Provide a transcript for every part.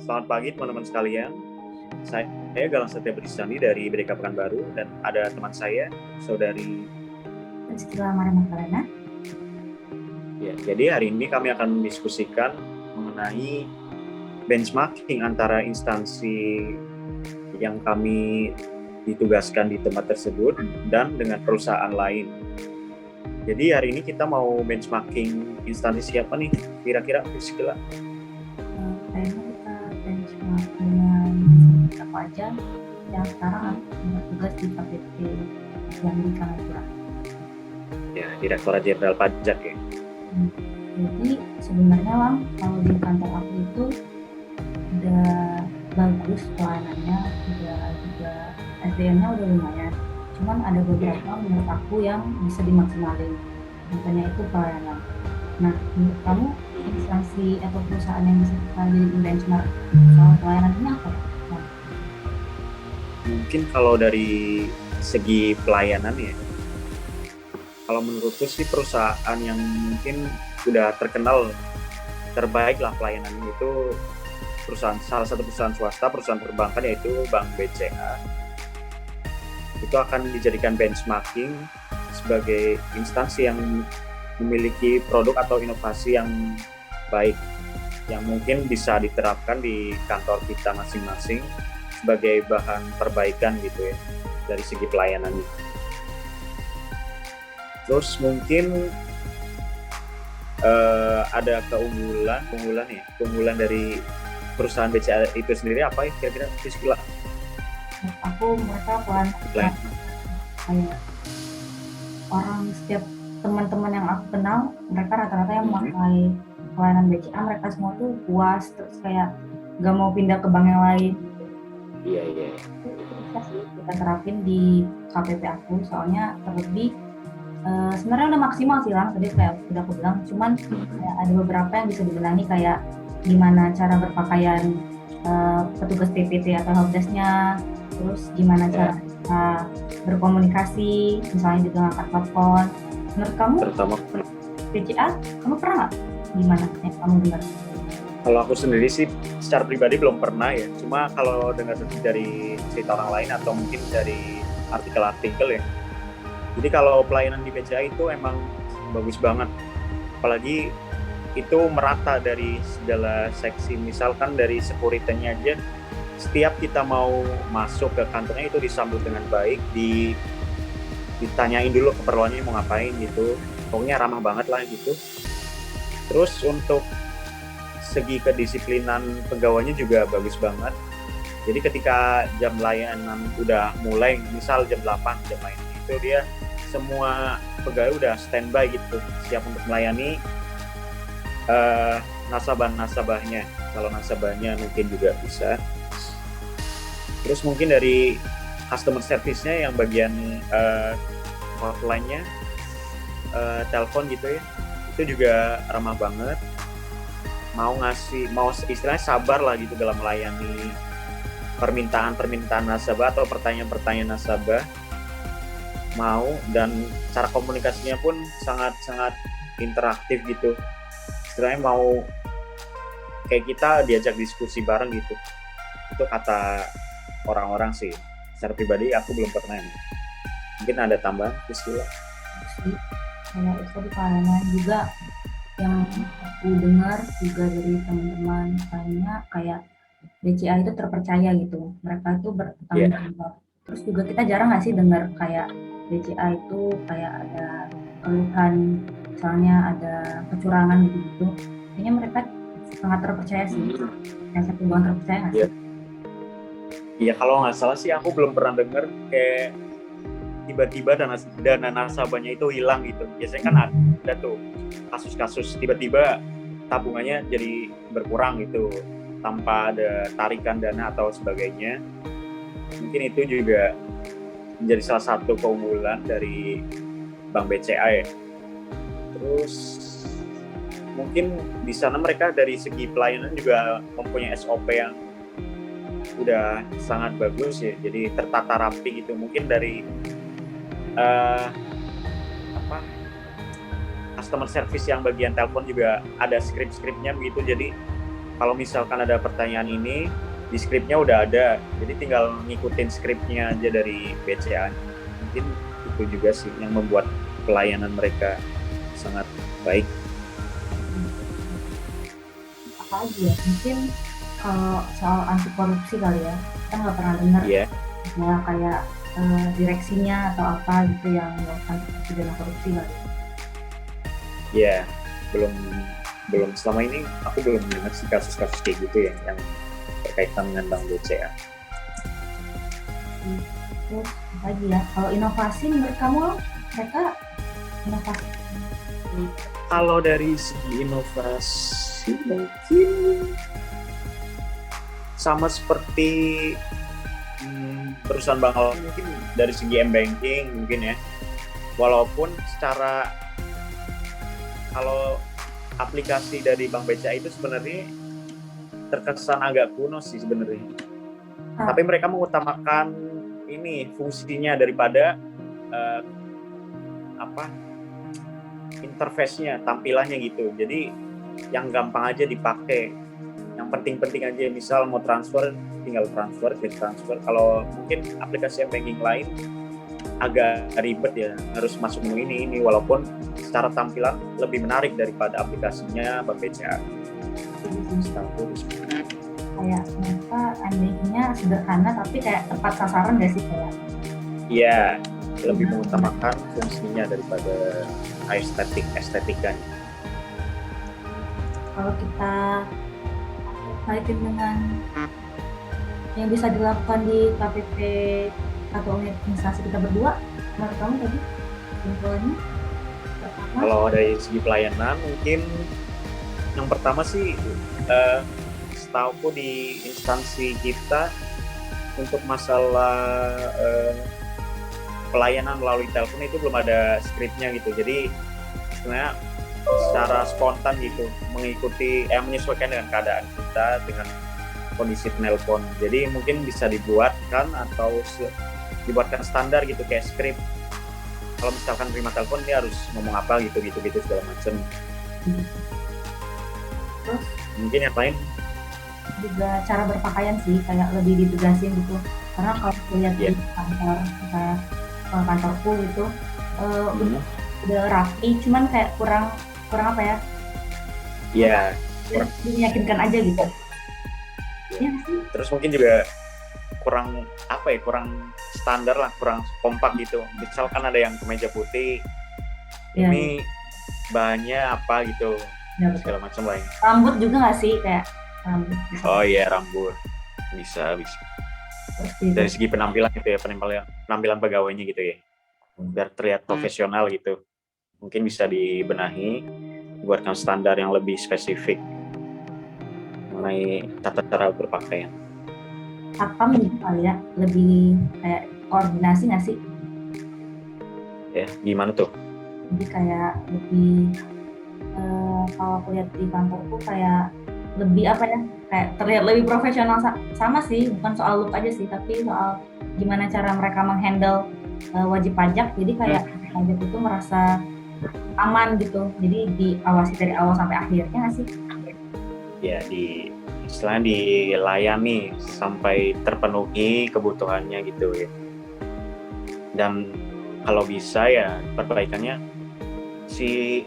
Selamat pagi teman-teman sekalian. Saya Galang Setia Brisani dari BDK Pekanbaru dan ada teman saya, saudari Priscilla Maramakalena. Ya, jadi hari ini kami akan mendiskusikan mengenai benchmarking antara instansi yang kami ditugaskan di tempat tersebut dan dengan perusahaan lain. Jadi hari ini kita mau benchmarking instansi siapa nih? Kira-kira Priscilla? Kayaknya kita benchmark dengan apa aja yang sekarang bertugas di KPP yang di Kanada. Ya, Direktorat Jenderal Pajak ya. Jadi sebenarnya Lang, kalau di kantor aku itu udah bagus pelayanannya, udah juga SDM-nya udah lumayan. Cuman ada beberapa menurut aku yang bisa dimaksimalin. Contohnya itu pelayanan. Nah, menurut kamu instansi atau perusahaan yang bisa kita jadiin benchmark soal pelayanan ini apa ya? Nah, mungkin kalau dari segi pelayanan ya, kalau menurutku sih perusahaan yang mungkin udah terkenal terbaik lah pelayanan itu salah satu perusahaan swasta, perusahaan perbankan, yaitu Bank BCA. Itu akan dijadikan benchmarking sebagai instansi yang memiliki produk atau inovasi yang baik, yang mungkin bisa diterapkan di kantor kita masing-masing sebagai bahan perbaikan gitu ya dari segi pelayanannya. Terus mungkin ada keunggulan dari perusahaan BCA itu sendiri apa ya kira-kira Priscilla? menurut aku mereka kayak orang, setiap teman-teman yang aku kenal, mereka rata-rata yang memakai pelayanan BCA, mereka semua tuh puas, terus kayak gak mau pindah ke bank yang lain. Iya. Kita terapin di KPP aku, soalnya terlebih sebenarnya udah maksimal sih Lang, tadi kayak udah aku bilang, cuman kayak ada beberapa yang bisa dibenahi, kayak gimana cara berpakaian petugas PPT atau helpdesk-nya, terus gimana cara berkomunikasi, misalnya juga ngangkat telepon. Menurut kamu, terutama BCA, kamu pernah nggak? Gimana yang kamu dengar? kalau aku sendiri sih secara pribadi belum pernah ya, cuma kalau dengar dari cerita orang lain atau mungkin dari artikel ya. Jadi kalau pelayanan di BCA itu emang bagus banget, apalagi itu merata dari segala seksi. Misalkan dari security-nya aja, setiap kita mau masuk ke kantornya itu disambut dengan baik, ditanyain dulu keperluannya mau ngapain gitu, pokoknya ramah banget lah gitu. Terus untuk segi kedisiplinan pegawainya juga bagus banget. Jadi ketika jam layanan udah mulai, misal jam 8 jam layanan itu, dia semua pegawai udah standby gitu, siap untuk melayani nasabahnya. Kalau nasabahnya mungkin juga bisa. Terus mungkin dari customer service-nya yang bagian hotline-nya, telepon gitu ya, itu juga ramah banget. Mau istilahnya sabar lah gitu dalam melayani permintaan nasabah atau pertanyaan nasabah. Dan cara komunikasinya pun sangat interaktif gitu. Istilahnya mau kayak kita diajak diskusi bareng gitu. Itu kata orang-orang sih. Secara pribadi aku belum pernah. Mungkin ada tambahan, Priscilla? Kayak itu di pelayanan juga yang aku dengar juga dari teman-teman lainnya, kayak BCA itu terpercaya gitu. Mereka itu bertanggung jawab. Terus juga kita jarang nggak sih dengar kayak BCA itu kayak ada keluhan, misalnya ada kecurangan gitu. Kayaknya mereka sangat terpercaya sih. Yang satu banget terpercaya nggak sih? Iya, kalau nggak salah sih aku belum pernah dengar kayak tiba-tiba dana nasabahnya itu hilang gitu. Biasanya kan ada tuh kasus-kasus tiba-tiba tabungannya jadi berkurang gitu tanpa ada tarikan dana atau sebagainya. Mungkin itu juga menjadi salah satu keunggulan dari Bank BCA ya. Terus mungkin di sana mereka dari segi pelayanan juga mempunyai SOP yang udah sangat bagus ya, jadi tertata rapi gitu. Mungkin dari customer service yang bagian telepon juga ada skrip-skripnya begitu, jadi kalau misalkan ada pertanyaan ini di skripnya udah ada, jadi tinggal ngikutin skripnya aja dari BCA. Mungkin itu juga sih yang membuat pelayanan mereka sangat baik. Apa lagi ya? Mungkin kalau soal anti korupsi kali ya, kita nggak pernah dengar Iya, ya kayak direksinya atau apa gitu yang melakukan pidana korupsi kali. iya, belum belum selama ini aku belum dengar sih kasus-kasus kayak gitu ya yang berkaitan dengan Bank BCA. Terus apa lagi ya? Kalau inovasi menurut kamu mereka inovasi Kalau dari segi inovasi mungkin sama seperti perusahaan bank lain, mungkin dari segi m-banking mungkin ya. Walaupun secara kalau aplikasi dari Bank BCA itu sebenarnya terkesan agak kuno sih sebenarnya. Tapi mereka mengutamakan ini fungsinya daripada interface-nya, tampilannya gitu. Jadi yang gampang aja dipakai, yang penting-penting aja. Misal mau transfer, tinggal transfer, klik transfer. Kalau mungkin aplikasi banking lain agak ribet ya, harus masuk menu ini. Walaupun secara tampilan lebih menarik daripada aplikasinya Bank BCA. kayak mereka animasinya sederhana tapi kayak tepat sasaran nggak sih kayak? Iya, lebih mengutamakan fungsinya daripada estetikanya. Kalau kita kaitin dengan yang bisa dilakukan di KPP atau unit instansi kita berdua, menurut kamu tadi kesimpulannya pertama? Kalau dari segi pelayanan mungkin yang pertama sih setauku di instansi kita untuk masalah pelayanan melalui telepon itu belum ada skripnya gitu. Jadi sebenarnya secara spontan gitu mengikuti menyesuaikan dengan keadaan kita dengan kondisi penelpon. Jadi mungkin bisa dibuatkan atau dibuatkan standar gitu kayak skrip. Kalau misalkan terima telepon dia harus ngomong apa gitu segala macam. Terus Mungkin yang lain juga cara berpakaian sih kayak lebih ditegasin gitu. Karena kalau lihat di kantor kayak kantorku gitu udah rapi, cuman kayak kurang apa ya? Iya. Meyakinkan aja gitu. Iya sih. Terus mungkin juga kurang standar lah, kurang kompak gitu. Misalkan ada yang kemeja putih, Ya, ini bahannya apa gitu, ya betul. segala macam lah. Rambut juga nggak sih kayak rambut bisa. Oh iya, rambut bisa. Terus gitu. Dari segi penampilan gitu ya, penampilan pegawainya gitu ya, biar terlihat profesional gitu. Mungkin bisa dibenahi, buatkan standar yang lebih spesifik mengenai tata cara berpakaian. Satpam juga kali ya, lebih kayak koordinasi nggak sih? Ya, gimana tuh? Jadi kayak lebih kalau aku lihat di kantorku kayak lebih apa ya, kayak terlihat lebih profesional. Sama sih, bukan soal look aja sih, tapi soal gimana cara mereka menghandle wajib pajak. Jadi kayak pajak itu merasa aman gitu, jadi diawasi dari awal sampai akhirnya nggak sih? Ya, istilahnya dilayani sampai terpenuhi kebutuhannya gitu ya. Dan kalau bisa ya perbaikannya si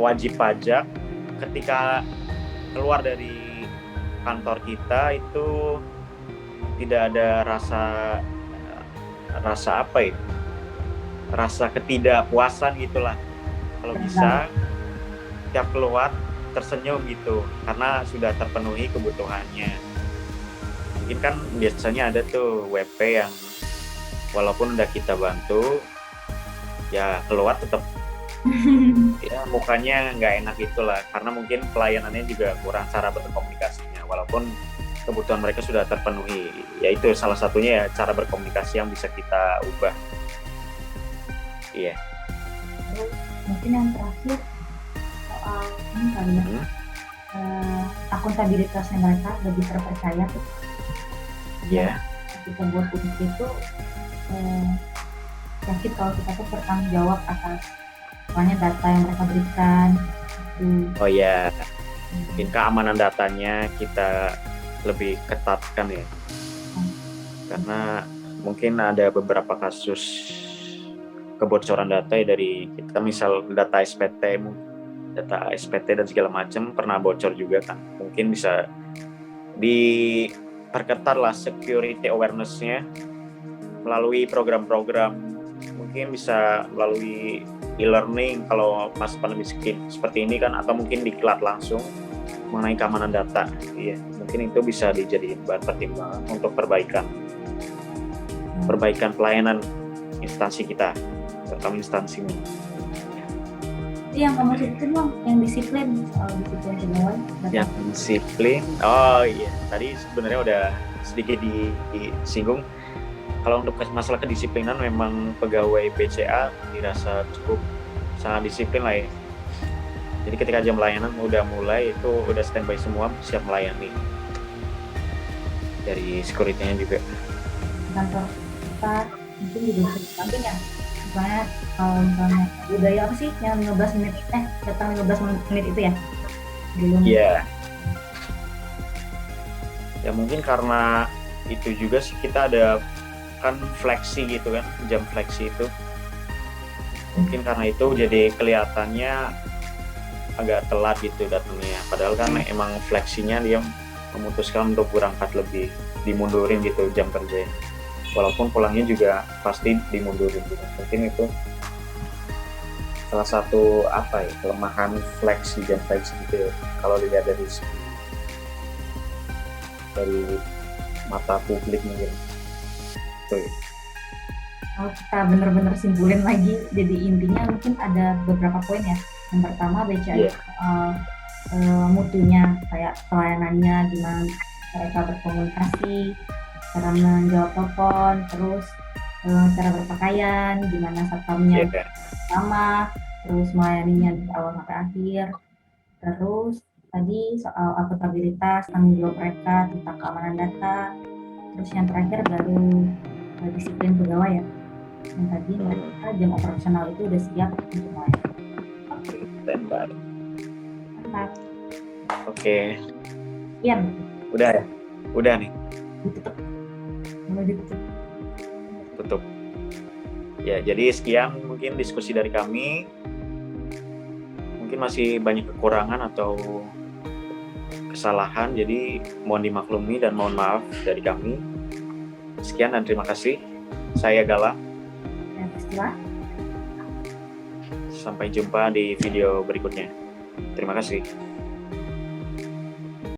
wajib pajak ketika keluar dari kantor kita itu tidak ada rasa ketidakpuasan gitulah. Kalau bisa tiap keluar tersenyum gitu karena sudah terpenuhi kebutuhannya. Mungkin kan biasanya ada tuh WP yang walaupun udah kita bantu ya keluar tetap ya mukanya nggak enak itulah, karena mungkin pelayanannya juga kurang, cara berkomunikasinya walaupun kebutuhan mereka sudah terpenuhi. Ya itu salah satunya ya cara berkomunikasi yang bisa kita ubah. Iya. Terus mungkin yang terakhir soal ini kali ya, akuntabilitasnya mereka lebih terpercaya tuh. Iya. Kita buat publik itu yakin kalau kita tuh bertanggung jawab atas soalnya data yang mereka berikan. Oh ya. Mungkin keamanan datanya kita lebih ketatkan ya, karena mungkin ada beberapa kasus kebocoran data ya dari kita, misal data SPT dan segala macam pernah bocor juga kan. Mungkin bisa diperketat lah security awareness-nya melalui program-program, mungkin bisa melalui e-learning kalau pas pandemi seperti ini kan, atau mungkin diklat langsung mengenai keamanan data. Iya, mungkin itu bisa dijadikan bahan pertimbangan untuk perbaikan pelayanan instansi kita, terutama instansi ini. Itu yang kamu sebutin Bang, yang disiplin, soal disiplin pegawai. Yang disiplin, oh iya, tadi sebenarnya udah sedikit disinggung. Kalau untuk masalah kedisiplinan, memang pegawai BCA dirasa cukup sangat disiplin lah ya. Jadi ketika jam layanan udah mulai, itu udah standby semua, siap melayani. Dari security-nya juga. Kantor kita mungkin juga bisa disamping ya. Misalnya kalau misalnya budaya apa sih yang 15 menit, datang 15 menit itu ya? Belum. Iya. Ya mungkin karena itu juga sih, kita ada kan fleksi gitu kan, jam fleksi itu. Mungkin karena itu jadi kelihatannya agak telat gitu datangnya. Padahal kan emang fleksinya dia memutuskan untuk berangkat lebih, dimundurin gitu jam kerja. Walaupun pulangnya juga pasti dimundurin gitu. Mungkin itu salah satu kelemahan jam fleksi gitu ya, kalau dilihat dari mata publik mungkin. Tuh. Kalau kita benar-benar simpulin lagi, jadi intinya mungkin ada beberapa poin ya. Yang pertama BCA itu mutunya, kayak pelayanannya, gimana mereka berkomunikasi, cara menjawab telepon, terus cara berpakaian, gimana satpamnya sama, terus melayaninya dari awal sampai akhir. Terus tadi soal akuntabilitas, tanggung jawab mereka tentang keamanan data. Terus yang terakhir baru disiplin pegawai ya. Yang tadi mereka jam operasional itu udah siap untuk melayani. Standby. Mantap. Oke. Iya. Udah ya? Udah nih. Ditutup. Mulai ditutup. Tutup. Ya, jadi sekian mungkin diskusi dari kami. Mungkin masih banyak kekurangan atau kesalahan, jadi mohon dimaklumi dan mohon maaf dari kami. Sekian dan terima kasih. Saya Gala. Dan Priscilla. Sampai jumpa di video berikutnya. Terima kasih.